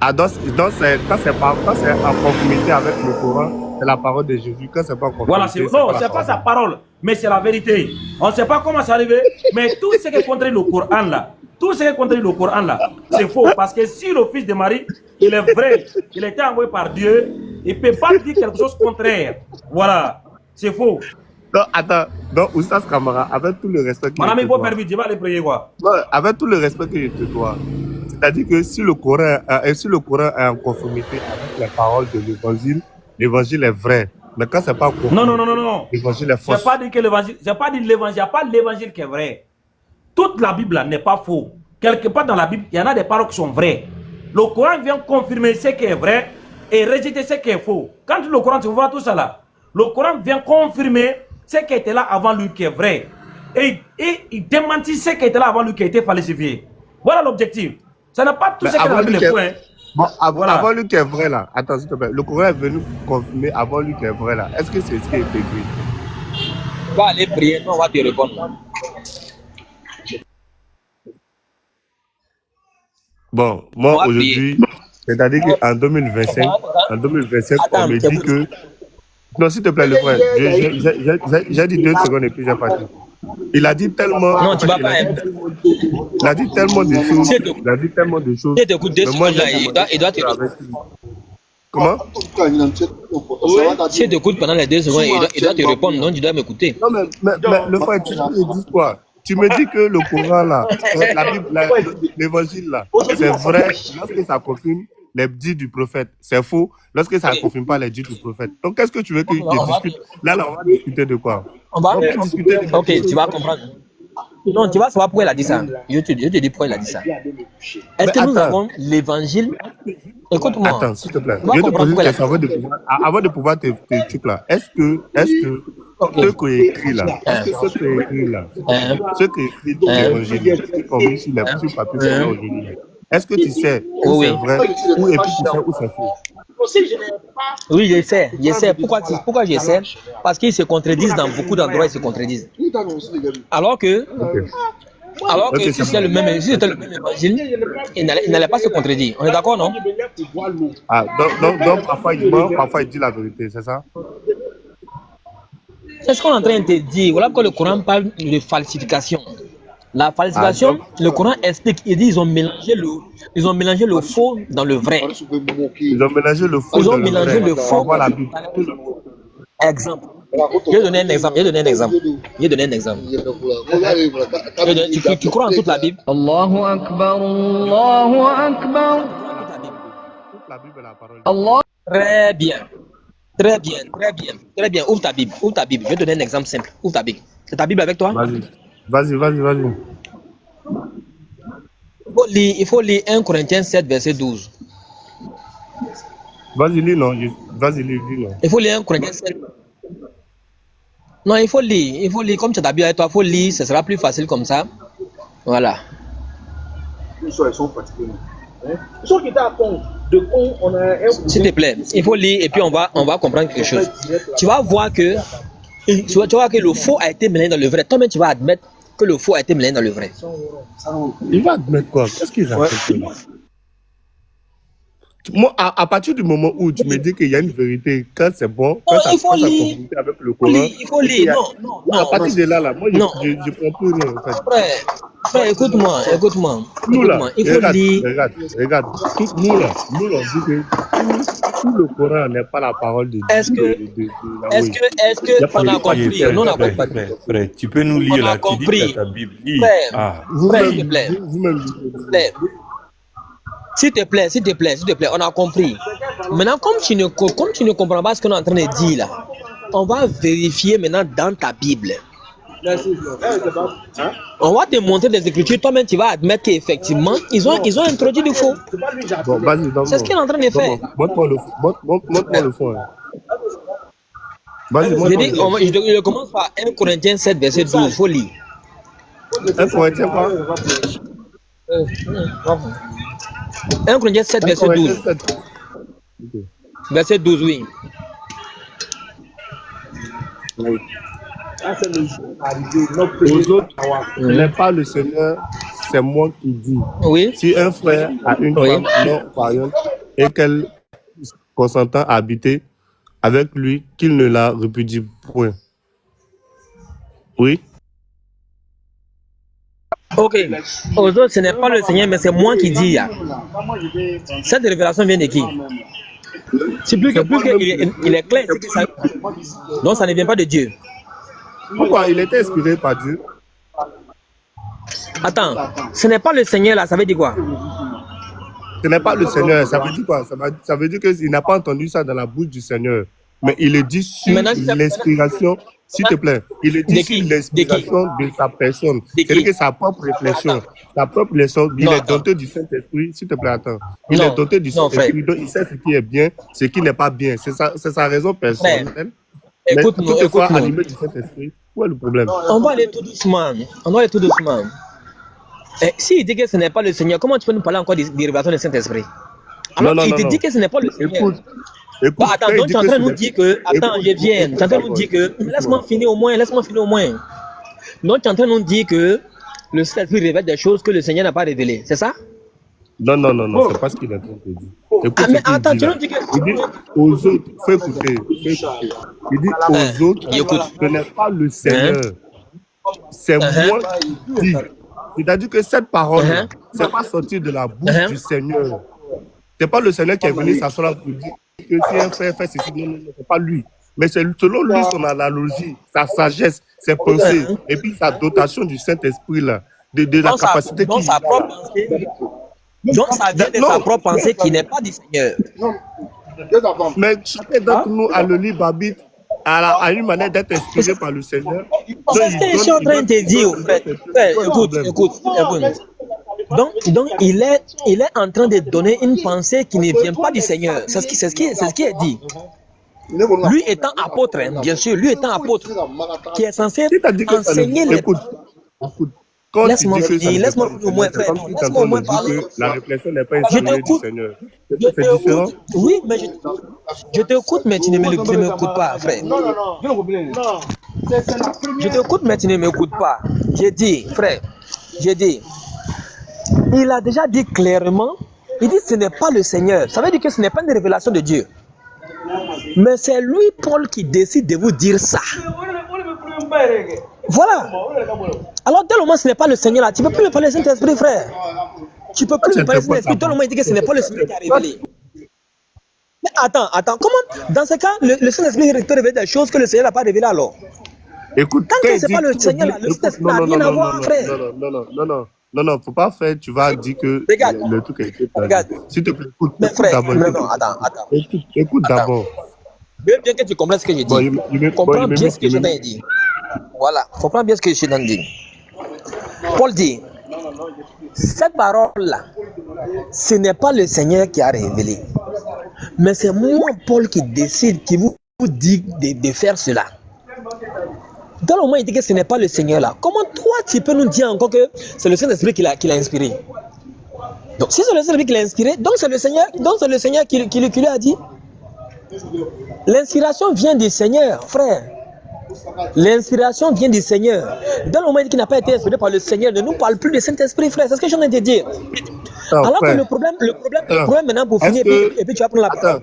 Ah, quand c'est en conformité avec le Coran, c'est la parole de Jésus. Quand c'est pas voilà, c'est pas sa parole, mais c'est la vérité. On ne sait pas comment c'est arrivé, mais tout ce qui est contre le Coran là, c'est faux. Parce que si le fils de Marie, il est vrai, il a été envoyé par Dieu, il ne peut pas dire quelque chose contraire. Voilà, c'est faux. Non, attends, donc Oustaz Kamara, avec tout le respect que Mon ami, il faut faire vite, je vais aller prier quoi. Non, avec tout le respect que je te dois, c'est-à-dire que si le Coran est en conformité avec les paroles de l'évangile est vrai. Mais quand c'est pas conforme, non. L'évangile est faux. Je n'ai pas dit que l'évangile, il n'y a pas l'évangile qui est vrai. Toute la Bible n'est pas faux. Quelque part dans la Bible, il y en a des paroles qui sont vraies. Le Coran vient confirmer ce qui est vrai et rejeter ce qui est faux. Quand le Coran, tu vois tout ça là, le Coran vient confirmer ce qui était là avant lui qui est vrai. Et il démentit ce qui était là avant lui qui a été falsifié. Voilà l'objectif. Ça n'a pas tout ce que la Bible est faux. Hein. Bon, avant lui qui est vrai là, attends s'il te plaît, le Coran est venu confirmer avant lui qui est vrai là. Est-ce que c'est ce qui a été dit? Va aller prier, non, on va te répondre. Bon, moi aujourd'hui, c'est-à-dire qu'en 2025, on me dit que... Non, s'il te plaît, le frère, j'ai dit 2 secondes et puis j'ai parti. Il a dit tellement... Non, tu vas pas... Il a dit tellement de choses. Si tu écoutes 2 secondes là, il doit te répondre. Comment? Si tu écoutes pendant les 2 secondes, il doit te répondre, non, tu dois m'écouter. Non, mais le frère, tu me dis quoi? Tu me dis que le Coran là, la Bible, l'évangile là, c'est vrai lorsque ça confirme les dits du prophète. C'est faux lorsque ça ne confirme pas les dits du prophète. Donc qu'est-ce que tu veux que je discute? Là, on va discuter de quoi? On va discuter de... Ok, tu vas comprendre. Non, tu vas savoir pourquoi il a dit ça. Je te dis pourquoi il a dit ça. Est-ce que nous avons l'évangile? Écoute-moi. Attends, s'il te plaît. Je te pose une question avant de pouvoir te truc là. Est-ce que ce qui est écrit là, ce qui est écrit dans l'évangile, ce qui est commis sur les petits papiers de l'évangile, est-ce que tu sais où c'est vrai et puis tu sais où c'est faux? Oui, je sais. Pourquoi je sais? Parce qu'ils se contredisent dans beaucoup d'endroits, ils se contredisent. Alors que si c'était le même évangile, il n'allait pas se contredire. On est d'accord, non? Ah, donc parfois il ment, parfois il dit la vérité, c'est ça? C'est ce qu'on est en train de te dire. Voilà pourquoi le Coran parle de falsification. La falsification, le Coran explique, il dit ils ont mélangé le faux dans le vrai. Ils ont mélangé le faux dans le vrai. Voilà. Exemple. Je vais donner un exemple. Tu crois en toute la Bible? Allahu Akbar, Allahu Akbar. Toute la Bible est la parole de Dieu. Très bien. Ouvre ta Bible. Je vais donner un exemple simple. Ouvre ta Bible. C'est ta Bible avec toi? Vas-y. Il faut lire 1 Corinthiens 7, verset 12. Vas-y, lis, non. Il faut lire 1 Corinthiens 7. Non, il faut lire. Comme tu as ta Bible avec toi, il faut lire. Ce sera plus facile comme ça. Voilà. Ils sont fatigués. Ils sont qui étaient à fond. S'il te plaît, il faut lire et puis on va comprendre quelque chose. Tu vas voir que le faux a été mélangé dans le vrai. Toi-même, tu vas admettre que le faux a été mélangé dans le vrai. Il va admettre quoi? Qu'est-ce qu'il raconte là? Moi, à partir du moment où tu me dis qu'il y a une vérité, quand c'est bon, quand ça confronte avec le Coran, il faut lire. Non. À partir de là, moi, je prends plus rien en fait. Frère, écoute-moi. Nous là, il faut lire. Regarde. Nous là, on dit que tout le Coran n'est pas la parole de Dieu. Est-ce que on a compris? Non, on a compris. Frère, tu peux nous lire là, tu dis que ta Bible. Frère, s'il te plaît. S'il te plaît, on a compris. Maintenant, comme tu ne comprends pas ce qu'on est en train de dire là, on va vérifier maintenant dans ta Bible. On va te montrer des écritures, toi-même tu vas admettre qu'effectivement, ils ont introduit du faux. Bon, c'est ce qu'il est en train de faire. Montre-moi le fond. Vas-y, je commence par 1 Corinthiens 7, verset 12, il faut lire. 1 Corinthiens quoi? 1 Corinthiens 7, verset 12. Verset 12, oui. Aux autres, ce n'est pas le Seigneur, c'est moi qui dis. Oui. Si un frère a une femme non croyante et qu'elle consentant à habiter avec lui qu'il ne la répudie point. Oui. Ok. Aux autres, ce n'est pas le Seigneur, mais c'est moi qui dis. Cette révélation vient de qui? C'est plus qu'il est clair. Que ça... Donc ça ne vient pas de Dieu. Pourquoi? Il était inspiré par Dieu. Attends, ce n'est pas le Seigneur là, ça veut dire quoi? Ce n'est pas le Seigneur, ça veut dire quoi? Ça veut dire qu'il n'a pas entendu ça dans la bouche du Seigneur. Mais il est dit sur l'inspiration, s'il te plaît, il est dit sur l'inspiration de sa personne. C'est-à-dire que sa propre réflexion, il est doté du Saint-Esprit, s'il te plaît, attends. Il est doté du Saint-Esprit, donc il sait ce qui est bien, ce qui n'est pas bien. C'est sa raison personnelle. Écoute-nous. Animé du Saint-Esprit, où est le problème? On va aller tout doucement. Et s'il dit que ce n'est pas le Seigneur, comment tu peux nous parler encore des révélations du Saint-Esprit? Alors il te dit que ce n'est pas le Seigneur. Écoute, attends, donc tu es en train de nous dire que... Attends, je viens. Tu es en train de nous dire que... Laisse-moi finir au moins. Donc tu es en train de nous dire que le Saint-Esprit révèle des choses que le Seigneur n'a pas révélées. C'est ça? Non, c'est pas ce qu'il est en train de dire. Écoute, mais attends, tu nous dis que... Il dit aux autres, fais écouter. Il dit aux autres, ce n'est pas le Seigneur. C'est moi qui dis. C'est-à-dire que cette parole, c'est pas sorti de la bouche du Seigneur. C'est pas le Seigneur qui est venu s'asseoir pour dire que si un frère fait ceci, non, c'est pas lui. Mais c'est selon lui son analogie, sa sagesse, ses pensées, et puis sa dotation du Saint-Esprit là, de la capacité qu'il a. Donc ça vient de sa propre pensée qui n'est pas du Seigneur. Mais chacun d'entre nous a le libre arbitre à une manière d'être inspiré par le Seigneur. C'est ce que je suis en train de te dire, en fait. Écoute. Donc il est en train de donner une pensée qui ne vient pas du Seigneur. C'est ce qui est dit. Lui étant apôtre, bien sûr, qui est censé enseigner les... Écoute. Laisse-moi finir au moins, frère. Laisse-moi au moins parler. La réflexion n'est pas inspirée du Seigneur. Oui, mais je t'écoute, mais tu ne m'écoutes pas, frère. Je t'écoute, mais tu ne m'écoutes pas. J'ai dit, il a déjà dit clairement, il dit ce n'est pas le Seigneur. Ça veut dire que ce n'est pas une révélation de Dieu. Mais c'est lui, Paul, qui décide de vous dire ça. Voilà. Alors, dès le moment, ce n'est pas le Seigneur là. Tu ne peux plus me parler du Saint-Esprit, frère. Tu ne peux plus me parler du Saint-Esprit. Dès le moment, il dit que ce n'est pas le Seigneur qui a révélé. Mais attends. Comment, dans ce cas, le Saint-Esprit te révèle des choses que le Seigneur n'a pas révélées alors? Écoute, tant que ce n'est pas le Seigneur là, le Saint-Esprit n'a rien à voir, frère. Non, faut pas faire. Tu vas dire que le truc a été perdu. S'il te plaît, écoute. Mais frère, non, attends. Écoute d'abord. Bien que tu comprennes ce que je dis. Comprends bien ce que je t'ai dit. Voilà, comprends bien ce que je suis en train de dire. Paul dit, cette parole-là, ce n'est pas le Seigneur qui a révélé. Mais c'est moi, Paul, qui décide, qui vous dit de faire cela. Dans le moment où il dit que ce n'est pas le Seigneur là, comment toi tu peux nous dire encore que c'est le Saint-Esprit qui l'a inspiré? Donc si c'est le Saint-Esprit qui l'a inspiré, donc c'est le Seigneur qui lui a dit. L'inspiration vient du Seigneur, frère. L'inspiration vient du Seigneur. Dans le moment où il dit qu'il n'a pas été inspiré par le Seigneur, ne nous parle plus du Saint-Esprit, frère. C'est ce que je viens de te dire. Alors que le problème maintenant pour finir, et puis tu vas prendre la parole.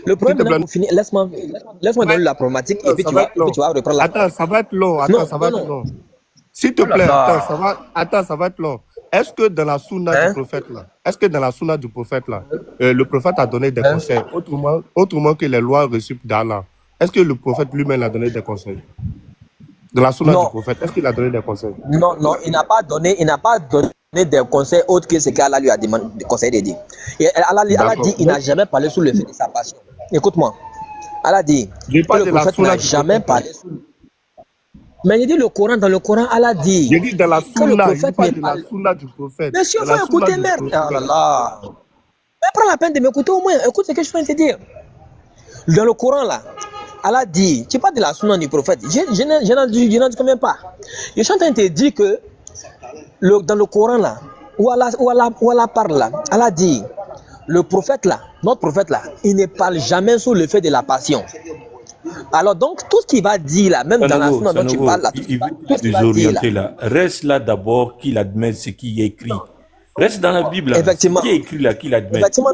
Le problème maintenant pour finir, laisse-moi donner la problématique et puis tu vas reprendre la parole. Attends, ça va être long. S'il te plaît, ça va être long. Est-ce que dans la sunna du prophète là, le prophète a donné des conseils autrement que les lois reçues d'Allah? Est-ce que le prophète lui-même a donné des conseils? Dans la sunna du prophète, est-ce qu'il a donné des conseils? Non, il n'a pas donné des conseils autres que ce qu'Allah lui a demandé, des conseils de dire. Et Allah dit, il n'a jamais parlé sous le fait de sa passion. Écoute-moi. Allah dit que le prophète n'a jamais parlé sous le... Mais il dit dans le Coran, Allah dit. Je dis dans la sunna, la sunna du prophète. Monsieur, il faut écouter, merde. Oh là là. Mais prends la peine de m'écouter au moins. Écoute ce que je viens de te dire. Dans le Coran, là, Allah dit, tu parles de la sunna du prophète. Je n'en dis combien pas. Je suis en train de te dire que dans le Coran, là, où Allah parle, là, Allah dit, le prophète, là, notre prophète, là, il ne parle jamais sous le fait de la passion. Alors donc, tout ce qu'il va dire là, même dans la sunna dont tu parles là, il veut désorienter là. Reste là d'abord qu'il admette ce qui est écrit. Reste dans la Bible. Effectivement. Qui est écrit là, qui l'admet? Effectivement,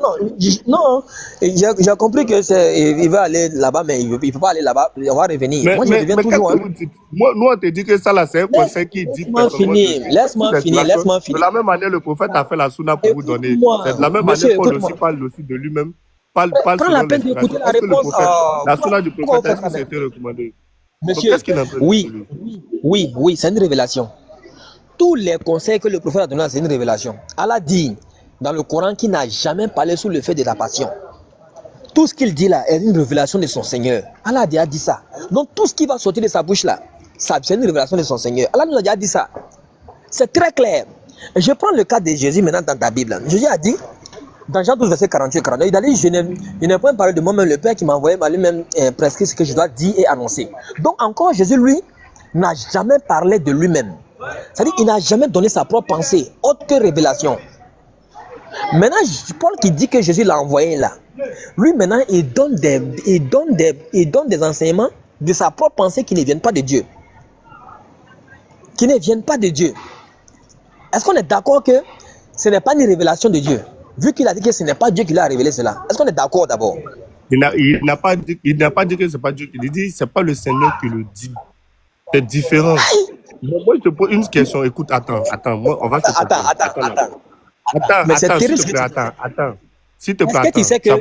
non. J'ai compris que il va aller là-bas, mais il ne peut pas aller là-bas. Il va revenir. Moi, je reviens toujours. Nous, on te dit que ça, là, c'est un conseil qui dit. Laisse-moi finir. De la même manière, le prophète a fait la sunna pour vous donner. C'est de la même manière Paul aussi parle aussi de lui-même. Prends la peine d'écouter la réponse. La sunna du prophète, est-ce que c'était recommandé? Monsieur, oui, c'est une révélation. Tous les conseils que le prophète a donnés, c'est une révélation. Allah dit dans le Coran qu'il n'a jamais parlé sous le fait de la passion. Tout ce qu'il dit là est une révélation de son Seigneur. Allah a déjà dit ça. Donc tout ce qui va sortir de sa bouche là, c'est une révélation de son Seigneur. Allah nous a déjà dit ça. C'est très clair. Je prends le cas de Jésus maintenant dans ta Bible. Jésus a dit, dans Jean 12, verset 48, 49, il a dit, je n'ai point parlé de moi-même, le Père qui m'a envoyé m'a lui-même prescrit ce que je dois dire et annoncer. Donc encore, Jésus, lui, n'a jamais parlé de lui-même. C'est-à-dire qu'il n'a jamais donné sa propre pensée, autre que révélation. Maintenant, Paul qui dit que Jésus l'a envoyé là, lui maintenant, il donne des enseignements de sa propre pensée qui ne viennent pas de Dieu. Qui ne viennent pas de Dieu. Est-ce qu'on est d'accord que ce n'est pas une révélation de Dieu? Vu qu'il a dit que ce n'est pas Dieu qui l'a révélé cela. Est-ce qu'on est d'accord d'abord? Il n'a pas dit que ce n'est pas Dieu qui le dit, ce n'est pas le Seigneur qui le dit. C'est différent. Moi, je te pose une question. Écoute, attends. Moi, on va se Attends. Mais c'est terrible. Attends. S'il te plaît, est-ce que tu sais que... Tu as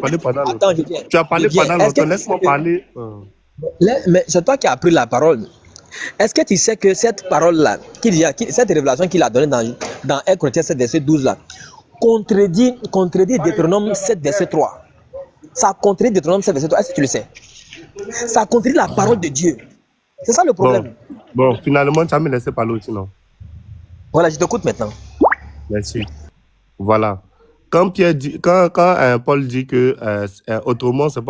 parlé pendant longtemps. Laisse-moi parler. Mais c'est toi qui as pris la parole. Est-ce que tu sais que cette parole-là, cette révélation qu'il a donnée dans 1 Corinthiens 7, verset 12 là, contredit Deutéronome 7, verset 3. Ça contredit Deutéronome 7, verset 3. Est-ce que tu le sais? Ça contredit la parole de Dieu. C'est ça le problème. Bon, finalement, tu as me laissé parler aussi, non? Voilà, je t'écoute maintenant. Merci. Voilà. Quand Paul dit que autrement, c'est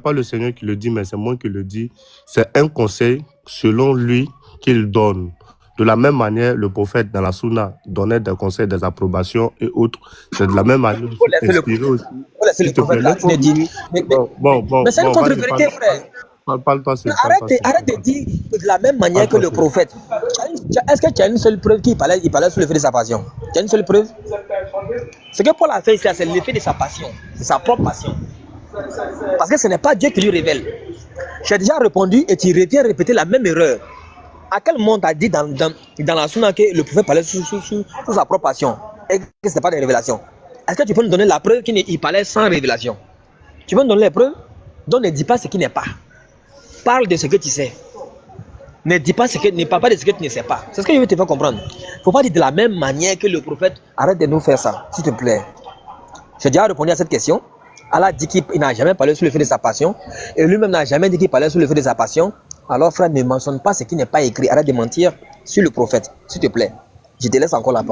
pas le Seigneur qui le dit, mais c'est moi qui le dis, c'est un conseil selon lui qu'il donne. De la même manière, le prophète dans la Sunna donnait des conseils, des approbations et autres. C'est de la même manière. C'est le prophète là, tu dit. Mais c'est une contre-vérité, frère. Parle-toi, arrête de dire de la même manière que le prophète. Est-ce que tu as une seule preuve qu'il parlait sous l'effet de sa passion? Tu as une seule preuve? Ce que Paul a fait ici, c'est l'effet de sa passion. C'est sa propre passion. Parce que ce n'est pas Dieu qui lui révèle. J'ai déjà répondu et tu reviens répéter la même erreur. À quel moment tu as dit dans la Sunna que le prophète parlait sous sa propre passion et que ce n'est pas des révélations? Est-ce que tu peux nous donner la preuve qu'il parlait sans révélation? Tu peux nous donner les preuves? Donc ne dis pas ce qui n'est pas. Parle de ce que tu sais. Ne parle pas de ce que tu ne sais pas. C'est ce que je veux te faire comprendre. Il ne faut pas dire de la même manière que le prophète. Arrête de nous faire ça, s'il te plaît. J'ai déjà répondu à cette question. Allah dit qu'il n'a jamais parlé sous le feu de sa passion. Et lui-même n'a jamais dit qu'il parlait sous le feu de sa passion. Alors frère, ne mentionne pas ce qui n'est pas écrit. Arrête de mentir sur le prophète, s'il te plaît. Je te laisse encore la parole.